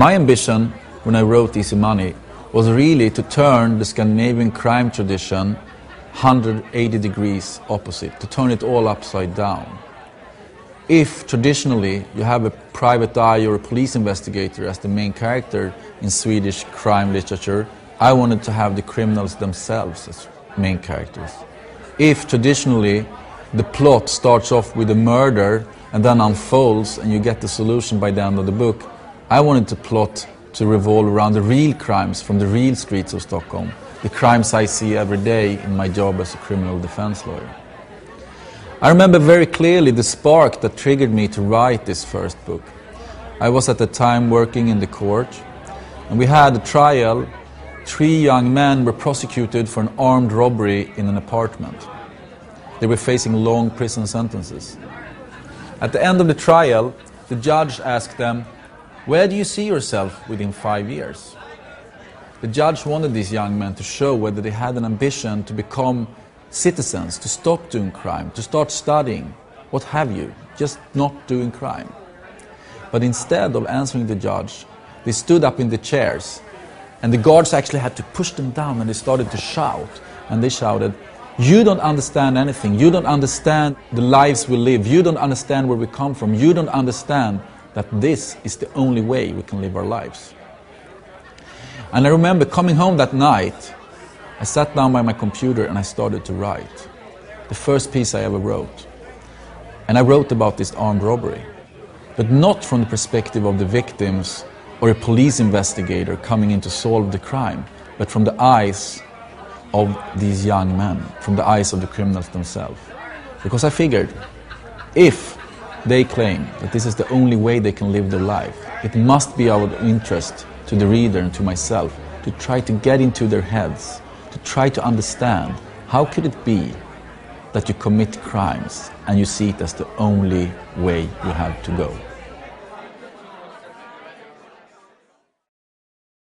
My ambition when I wrote Easy Money was really to turn the Scandinavian crime tradition 180 degrees opposite, to turn it all upside down. If traditionally you have a private eye or a police investigator as the main character in Swedish crime literature, I wanted to have the criminals themselves as main characters. If traditionally the plot starts off with a murder and then unfolds and you get the solution by the end of the book, I wanted the plot to revolve around the real crimes from the real streets of Stockholm, the crimes I see every day in my job as a criminal defense lawyer. I remember very clearly the spark that triggered me to write this first book. I was at the time working in the court, and we had a trial. 3 young men were prosecuted for an armed robbery in an apartment. They were facing long prison sentences. At the end of the trial, the judge asked them, "Where do you see yourself within 5 years?" The judge wanted these young men to show whether they had an ambition to become citizens, to stop doing crime, to start studying, what have you, just not doing crime. But instead of answering the judge, they stood up in the chairs, and the guards actually had to push them down, and they started to shout. And they shouted, "You don't understand anything. You don't understand the lives we live. You don't understand where we come from. You don't understand that this is the only way we can live our lives." And I remember coming home that night, I sat down by my computer and I started to write. The first piece I ever wrote. And I wrote about this armed robbery. But not from the perspective of the victims or a police investigator coming in to solve the crime, but from the eyes of these young men, from the eyes of the criminals themselves. Because I figured, if they claim that this is the only way they can live their life, it must be our interest to the reader and to myself to try to get into their heads, to try to understand how could it be that you commit crimes and you see it as the only way you have to go.